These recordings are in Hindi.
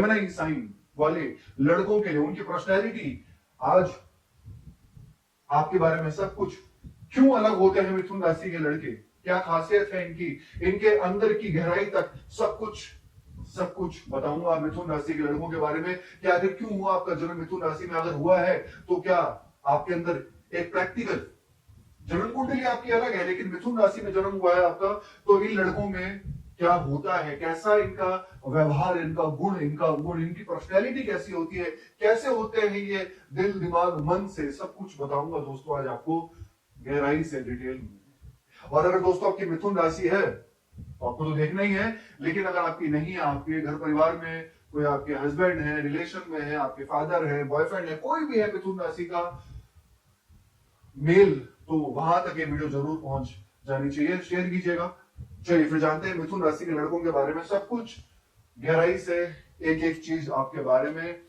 जेमिनी साइन वाले लड़कों के लिए उनकी पर्सनैलिटी आज आपके बारे में सब कुछ, क्यों अलग होते हैं मिथुन राशि के लड़के, क्या खासियत है इनकी, इनके अंदर की गहराई तक सब कुछ बताऊंगा मिथुन राशि के लड़कों के बारे में। क्या आखिर क्यों हुआ आपका जन्म मिथुन राशि में, अगर हुआ है तो क्या आपके अंदर एक प्रैक्टिकल जन्म कुंडली आपकी अलग है लेकिन मिथुन राशि में जन्म हुआ है आपका, तो इन लड़कों में क्या होता है, कैसा इनका व्यवहार, इनका गुण, इनकी पर्सनैलिटी कैसी होती है, कैसे होते हैं ये दिल दिमाग मन से, सब कुछ बताऊंगा दोस्तों आज आपको गहराई से, डिटेल में। और अगर दोस्तों आपकी मिथुन राशि है तो आपको तो देखना ही है, लेकिन अगर आपकी नहीं है, आपके घर परिवार में कोई आपके हस्बैंड है, रिलेशन में है, आपके फादर है, बॉयफ्रेंड है, कोई भी है मिथुन राशि का मेल, तो वहां तक ये वीडियो जरूर पहुंच जानी चाहिए, शेयर कीजिएगा। चलिए फिर जानते हैं मिथुन राशि के लड़कों के बारे में सब कुछ गहराई से, एक एक चीज आपके बारे में,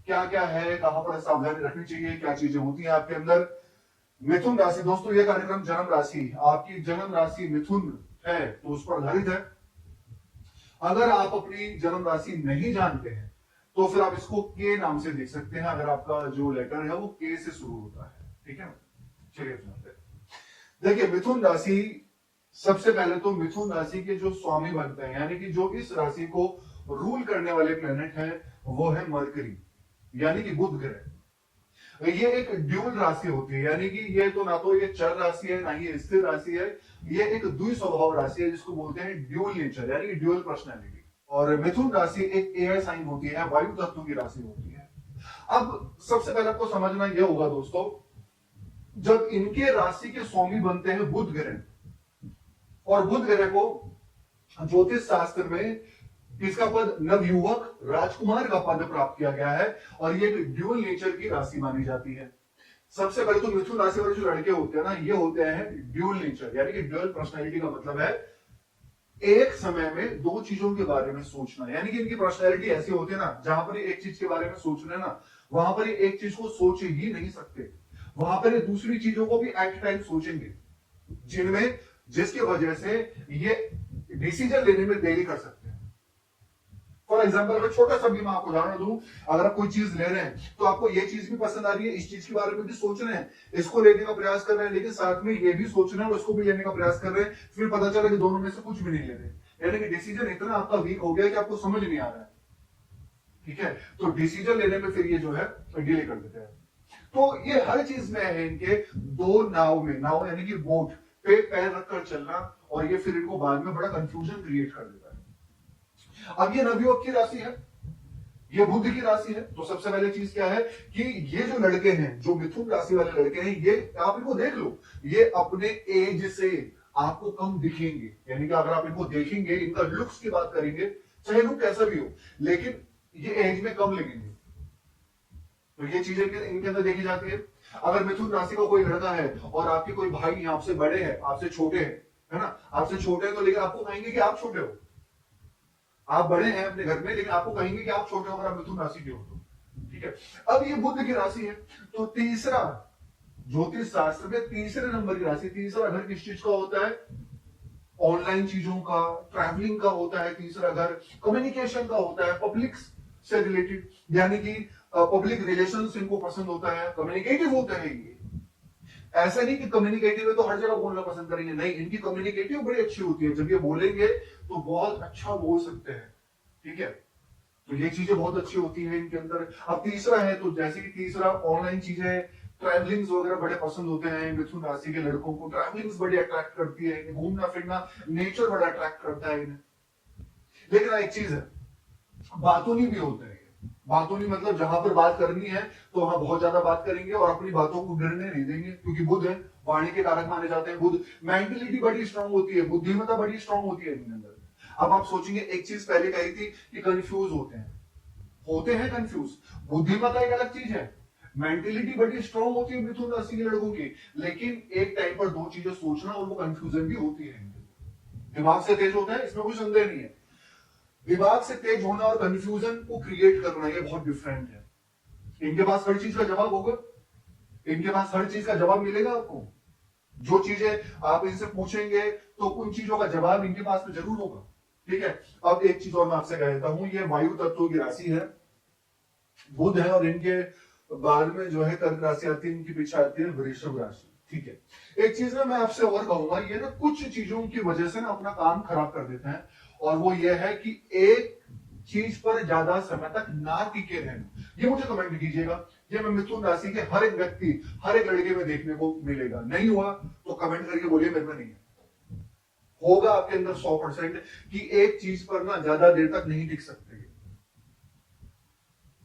क्या क्या है, कहां पर सावधानी रखनी चाहिए, क्या चीजें होती हैं आपके अंदर। मिथुन राशि दोस्तों, ये कार्यक्रम जन्म राशि, आपकी जन्म राशि मिथुन है तो उस पर आधारित है। अगर आप अपनी जन्म राशि नहीं जानते हैं तो फिर आप इसको के नाम से देख सकते हैं, अगर आपका जो लेटर है वो के से शुरू होता है, ठीक है। चलिए जानते हैं। देखिए मिथुन राशि, सबसे पहले तो मिथुन राशि के जो स्वामी बनते हैं, यानी कि जो इस राशि को रूल करने वाले प्लेनेट हैं, वो है मरकरी, यानी कि बुध ग्रह। ये एक ड्यूल राशि होती है, यानी कि ये तो ना तो ये चर राशि है ना ये स्थिर राशि है, ये एक द्विस्वभाव राशि है जिसको बोलते हैं ड्यूल नेचर, यानी कि ड्यूल पर्सनैलिटी। और मिथुन राशि एक एयर साइन होती है, वायु तत्व की राशि होती है। अब सबसे पहले आपको समझना यह होगा दोस्तों, जब इनके राशि के स्वामी बनते हैं बुध ग्रह, और बुध ग्रह को ज्योतिष शास्त्र में किसका पद, नवयुवक राजकुमार का पद प्राप्त किया गया है, और ये एक ड्यूल नेचर की राशि मानी जाती है। सबसे पहले तो मिथुन राशि वाले जो लड़के होते हैं ना, ये होते हैं ड्यूल नेचर, यानी कि ड्यूल पर्सनैलिटी का मतलब है एक समय में दो चीजों के बारे में सोचना, यानी कि इनकी पर्सनैलिटी ऐसी होती है ना, जहां पर एक चीज के बारे में सोच रहे हैं ना, वहां पर एक चीज को सोच ही नहीं सकते, वहां पर दूसरी चीजों को भी एट टाइम सोचेंगे, जिनमें जिसकी वजह से ये डिसीजन लेने में देरी कर सकते हैं। फॉर एग्जाम्पल अगर छोटा सा भी मैं आपको उदाहरण दूं, अगर आप कोई चीज ले रहे हैं तो आपको ये चीज भी पसंद आ रही है, इस चीज के बारे में भी सोच रहे हैं, इसको लेने का प्रयास कर रहे हैं, लेकिन साथ में ये भी सोच रहे हैं और इसको भी लेने का प्रयास कर रहे हैं, फिर पता चला कि दोनों में से कुछ भी नहीं ले रहे, यानी कि डिसीजन इतना आपका वीक हो गया कि आपको समझ नहीं आ रहा है, ठीक है। तो डिसीजन लेने में फिर ये जो है डिले कर देते हैं। तो ये हर चीज में है इनके दो नाव में, नाव यानी कि बोट पे पैर रखकर चलना, और ये फिर इनको बाद में बड़ा कंफ्यूजन क्रिएट कर देता है। अब ये नवयुवक की राशि है, ये बुध की राशि है, तो सबसे पहले चीज क्या है कि ये जो लड़के हैं, जो मिथुन राशि वाले लड़के हैं, ये आप इनको देख लो, ये अपने एज से आपको कम दिखेंगे, यानी कि अगर आप इनको देखेंगे, इनका लुक्स की बात करेंगे, चाहे लुक कैसा भी हो, लेकिन ये एज में कम लगेंगे। तो ये चीजें इनके अंदर देखी जाती है। अगर मिथुन राशि का कोई लड़का है और आपके कोई भाई आपसे बड़े हैं, आपसे छोटे हैं, है ना, आपसे छोटे हैं तो लेकिन आपको कहेंगे कि आप छोटे हो, आप बड़े हैं अपने घर में लेकिन आपको कहेंगे कि आप छोटे हो, अगर आप मिथुन राशि के हो तो, ठीक है। अब ये बुध की राशि है, तो तीसरा ज्योतिष शास्त्र में तीसरे नंबर की राशि, तीसरा घर किस चीज का होता है, ऑनलाइन चीजों का, ट्रैवलिंग का होता है, तीसरा घर कम्युनिकेशन का होता है, पब्लिक से रिलेटेड, यानी कि पब्लिक रिलेशंस इनको पसंद होता है, कम्युनिकेटिव होता है ये। ऐसा नहीं कि कम्युनिकेटिव है तो हर जगह बोलना पसंद करेंगे, नहीं, इनकी कम्युनिकेटिव बड़ी अच्छी होती है, जब ये बोलेंगे तो बहुत अच्छा बोल सकते हैं, ठीक है। तो ये चीजें बहुत अच्छी होती है इनके अंदर। अब तीसरा है, तो जैसे कि तीसरा ऑनलाइन चीजें, ट्रैवलिंग्स वगैरह बड़े पसंद होते हैं मिथुन राशि के लड़कों को, ट्रैवलिंग्स बड़ी अट्रैक्ट करती है, घूमना फिरना, नेचर बड़ा अट्रैक्ट करता है इन्हें। लेकिन एक चीज है, बातूनी भी होते हैं, बातूनी मतलब जहां पर बात करनी है तो वहां बहुत ज्यादा बात करेंगे और अपनी बातों को गिरने नहीं देंगे, क्योंकि बुध है, वाणी के कारक माने जाते हैं बुध। मेंटलिटी बड़ी स्ट्रांग होती है, बुद्धिमत्ता बड़ी स्ट्रांग होती है इनके अंदर। अब आप सोचेंगे, एक चीज पहले कही थी कि कंफ्यूज होते हैं कंफ्यूज, बुद्धिमत्ता एक अलग चीज है, मेंटलिटी बड़ी स्ट्रांग होती है मिथुन राशि के लड़कों की, लेकिन एक टाइम पर दो चीजें सोचना और वो कंफ्यूजन भी होती है, दिमाग से तेज होता है, इसमें कोई संदेह नहीं है। दिमाग से तेज होना और कंफ्यूजन को क्रिएट करना, ये बहुत डिफरेंट है। इनके पास हर चीज का जवाब होगा, इनके पास हर चीज का जवाब मिलेगा आपको, जो चीजें आप इनसे पूछेंगे तो उन चीजों का जवाब इनके पास में जरूर होगा। ठीक है। अब एक चीज और मैं आपसे कह देता हूं, ये वायु तत्व की राशि है, बुध है, और इनके बाद में जो है कर्क राशि आती है, इनके पीछे आती है वृषभ राशि। ठीक है। एक चीज ना मैं आपसे और कहूंगा, ये ना कुछ चीजों की वजह से ना अपना काम खराब कर देते हैं, और वो ये है कि एक चीज पर ज्यादा समय तक ना टिके रहना। ये मुझे कमेंट कीजिएगा, ये मैं मिथुन राशि के हर एक व्यक्ति, हर एक लड़के में देखने को मिलेगा। नहीं हुआ तो कमेंट करके बोलिए मेरे में नहीं है। होगा आपके अंदर 100% कि एक चीज पर ना ज्यादा देर तक नहीं टिक सकते।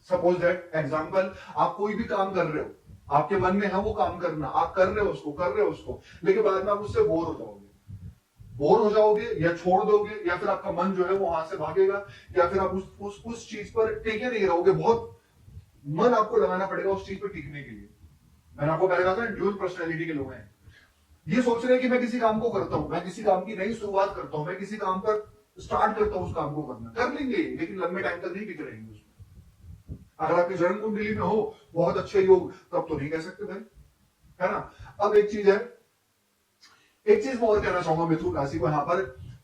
सपोज दैट एग्जांपल, आप कोई भी काम कर रहे हो, आपके मन में है वो काम करना, आप कर रहे हो उसको, लेकिन बाद में आप उससे बोर हो जाओगे या छोड़ दोगे, या फिर आपका मन जो है वो वहां से भागेगा, या फिर आप उस चीज पर टिके नहीं रहोगे। बहुत मन आपको लगाना पड़ेगा उस चीज पर टिकने के लिए। मैंने आपको पहले कहा था ड्यूअल पर्सनैलिटी के लोग हैं, ये सोच रहे हैं कि मैं किसी काम को करता हूं, मैं किसी काम की नई शुरुआत करता हूं, मैं किसी काम पर स्टार्ट करता हूं, उस काम को करना कर लेंगे, लेकिन लंबे टाइम तक नहीं टिक रहेंगे उसमें। अगर आपकी जन्म कुंडली में हो बहुत अच्छे योग, तब तो नहीं कह सकते भाई, है ना। अब एक चीज मैं और कहना चाहूंगा मिथुन राशि को, यहाँ पर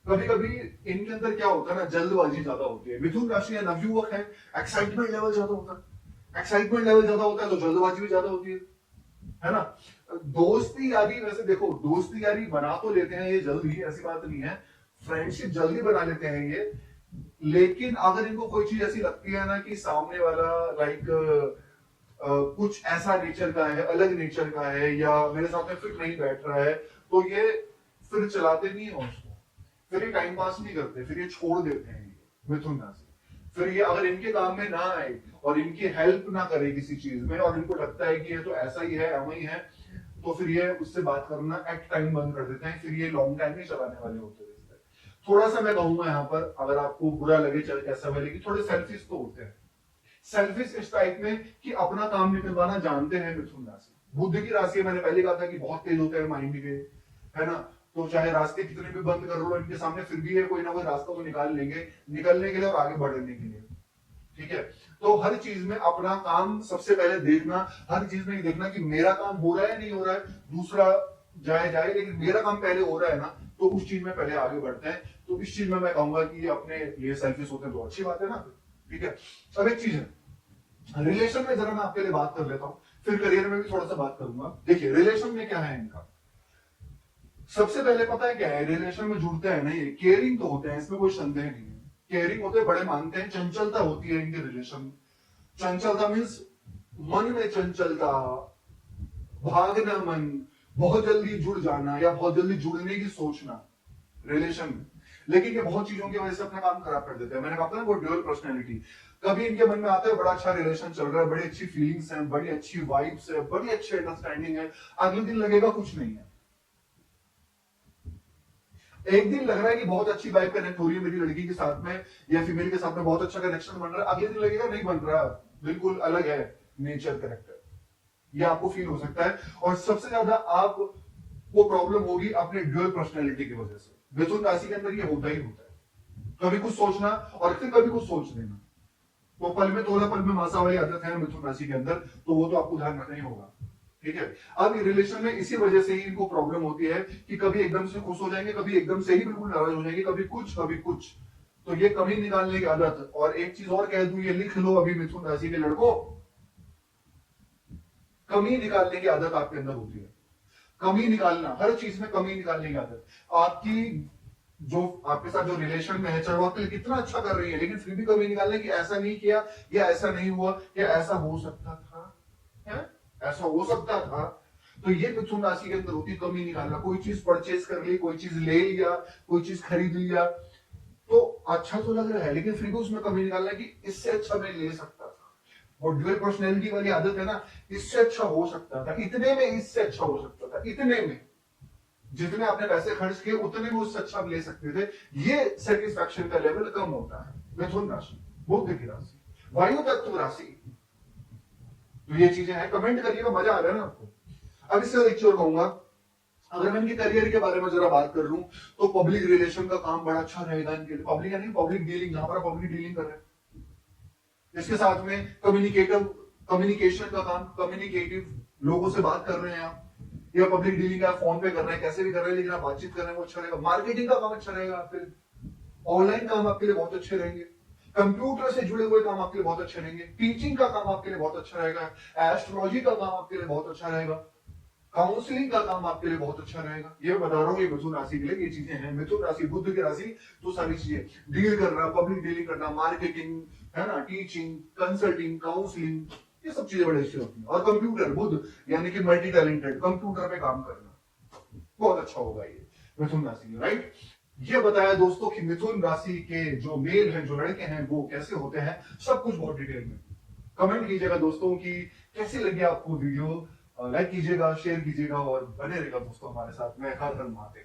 कभी कभी इनके अंदर क्या होता है ना, जल्दबाजी ज्यादा होती है। मिथुन राशि या नवयुवक है, एक्साइटमेंट लेवल ज्यादा होता है, तो जल्दबाजी भी ज्यादा होती है ना। दोस्ती यारी, वैसे देखो दोस्ती यारी बना तो लेते हैं ये जल्दी, ऐसी बात नहीं है, फ्रेंडशिप जल्दी बना लेते हैं ये, लेकिन अगर इनको कोई चीज ऐसी लगती है ना कि सामने वाला लाइक कुछ ऐसा नेचर का है, अलग नेचर का है, या मेरे साथ में फिट नहीं बैठ रहा है, तो ये फिर चलाते नहीं है उसको, फिर ये टाइम पास नहीं करते, फिर ये छोड़ देते हैं ये मिथुन राशि। फिर ये अगर इनके काम में ना आए और इनकी हेल्प ना करे किसी चीज में, और इनको लगता है कि ये तो ऐसा ही है, एवं ही है, तो फिर ये उससे बात करना एट टाइम बंद कर देते हैं, फिर ये लॉन्ग टाइम नहीं चलाने वाले होते। थोड़ा सा मैं कहूंगा यहाँ पर, अगर आपको बुरा लगे चाहे कैसा भी लगे, थोड़े सेल्फिश तो होते हैं। सेल्फिश इस टाइप में कि अपना काम निकलवाना जानते हैं मिथुन राशि। बुध की राशि मैंने पहले कहा था कि बहुत तेज होते हैं माइंड के, है ना। तो चाहे रास्ते कितने भी बंद कर लो इनके सामने, फिर भी ये कोई ना कोई रास्ता तो निकाल लेंगे, निकलने के लिए और आगे बढ़ने के लिए। ठीक है। तो हर चीज में अपना काम सबसे पहले देखना, हर चीज में देखना कि मेरा काम हो रहा है नहीं हो रहा है, दूसरा जाए, लेकिन मेरा काम पहले हो रहा है ना, तो उस चीज में पहले आगे बढ़ते हैं। तो इस चीज में मैं कहूंगा कि अपने लिए सेल्फिश होते हैं तो अच्छी बात है ना। ठीक है। अब एक चीज है, रिलेशन में जरा मैं आपके लिए बात कर लेता हूं, फिर करियर में भी थोड़ा सा बात करूंगा। देखिए रिलेशन में क्या है इनका, सबसे पहले पता है क्या है, रिलेशन में जुड़ते हैं ना ये केयरिंग तो होते हैं, इसमें कोई संदेह नहीं है, केयरिंग होते हैं, बड़े मानते हैं। चंचलता होती है इनके रिलेशन में, चंचलता मीन्स मन में चंचलता, भागना मन, बहुत जल्दी जुड़ जाना या बहुत जल्दी जुड़ने की सोचना रिलेशन में। लेकिन ये बहुत चीजों की वजह से अपना काम खराब कर देते हैं। मैंने कहा था ना वो ड्यूअल पर्सनैलिटी, कभी इनके मन में आता है बड़ा अच्छा रिलेशन चल रहा है, बड़ी अच्छी फीलिंग्स हैं, बड़ी अच्छी वाइब्स है, बड़ी अच्छी अंडरस्टैंडिंग है, अगले दिन लगेगा कुछ नहीं है। एक दिन लग रहा है कि बहुत अच्छी वाइब कनेक्ट हो रही है मेरी लड़की के साथ में या फीमेल के साथ में, बहुत अच्छा कनेक्शन बन रहा है, अगले दिन लगेगा नहीं बन रहा, बिल्कुल अलग है नेचर करेक्टर, ये आपको फील हो सकता है। और सबसे ज्यादा आप वो प्रॉब्लम होगी अपने ड्यूअल पर्सनैलिटी की वजह से। मिथुन राशि के अंदर ये होता ही होता है, कभी कुछ सोचना और फिर कभी कुछ सोच लेना, तो पल में तोला पल में मासा वाली आदत है मिथुन राशि के अंदर, तो वो तो आपको ध्यान रखना ही होगा। ठीक है। अब रिलेशन में इसी वजह से ही इनको प्रॉब्लम होती है कि कभी एकदम से खुश हो जाएंगे, कभी एकदम से ही बिल्कुल नाराज हो जाएंगे, कभी कुछ, तो ये कमी निकालने की आदत। और एक चीज और कह दूं, ये लिख लो अभी मिथुन राशि के लड़कों, कमी निकालने की आदत आपके अंदर होती है, कमी निकालना, हर चीज में कमी निकालने की आदत। आपकी जो आपके साथ जो रिलेशन में है, चाहे वो आपके लिए कितना अच्छा कर रही है, लेकिन फिर भी कमी निकालने की, ऐसा नहीं किया या ऐसा नहीं हुआ या ऐसा हो सकता था, है? ऐसा हो सकता था। तो ये मिथुन राशि के अंदर होती है कमी निकालना। कोई चीज परचेज कर ली, कोई चीज ले लिया, कोई चीज खरीद लिया, तो अच्छा तो लग रहा है, लेकिन फिर भी उसमें कमी निकालना कि इससे अच्छा मैं ले सकता था। और ड्यूअल पर्सनैलिटी वाली आदत है ना, इससे अच्छा हो सकता था, इतने में इससे अच्छा हो सकता था, इतने में जितने आपने पैसे खर्च किए उतने में उससे अच्छा ले सकते थे। ये सेटिस्फैक्शन का लेवल कम होता है। मिथुन राशि, बुध की राशि, वायु तत्व राशि, तो ये चीजें हैं। कमेंट करिएगा, मजा आ रहा है ना आपको। अब इससे एक चीज कहूंगा, अगर मैं इनके करियर के बारे में जरा बात कर लूं, तो पब्लिक रिलेशन का काम बड़ा अच्छा रहेगा इनके लिए। पब्लिक यानी पब्लिक डीलिंग, जहां पर पब्लिक डीलिंग कर रहे हैं, इसके साथ में कम्युनिकेशन का काम, कम्युनिकेटिव लोगों से बात कर रहे हैं आप, या पब्लिक डीलिंग आप फोन पे कर रहे हैं, कैसे भी कर रहे हैं, लेकिन आप बातचीत कर रहे हैं, वो अच्छा रहेगा। मार्केटिंग का काम अच्छा रहेगा आपके, ऑनलाइन काम आपके लिए बहुत अच्छे रहेंगे, कंप्यूटर से जुड़े हुए काम आपके लिए बहुत अच्छे रहेंगे, टीचिंग का काम आपके लिए बहुत अच्छा रहेगा, एस्ट्रोलॉजी का काम आपके लिए बहुत अच्छा रहेगा, काउंसलिंग का काम आपके लिए बहुत अच्छा रहेगा। ये मैं बता रहा हूँ, ये मिथुन राशि के लिए ये चीजें हैं। मिथुन राशि, बुध की राशि, तो सारी चीजें डील करना, पब्लिक डीलिंग करना, मार्केटिंग, है ना, टीचिंग, कंसल्टिंग, काउंसलिंग, ये सब चीजें बड़े अच्छी होती हैं। और कंप्यूटर, बुध यानी कि मल्टी टैलेंटेड, कंप्यूटर पे काम करना बहुत अच्छा होगा ये मिथुन राशि में, राइट। ये बताया दोस्तों कि मिथुन राशि के जो मेल हैं, जो लड़के हैं, वो कैसे होते हैं, सब कुछ बहुत डिटेल में। कमेंट कीजिएगा दोस्तों कि कैसी लगी आपको वीडियो, लाइक कीजिएगा, शेयर कीजिएगा और बने रहेगा दोस्तों हमारे साथ में। हर हर महादेव।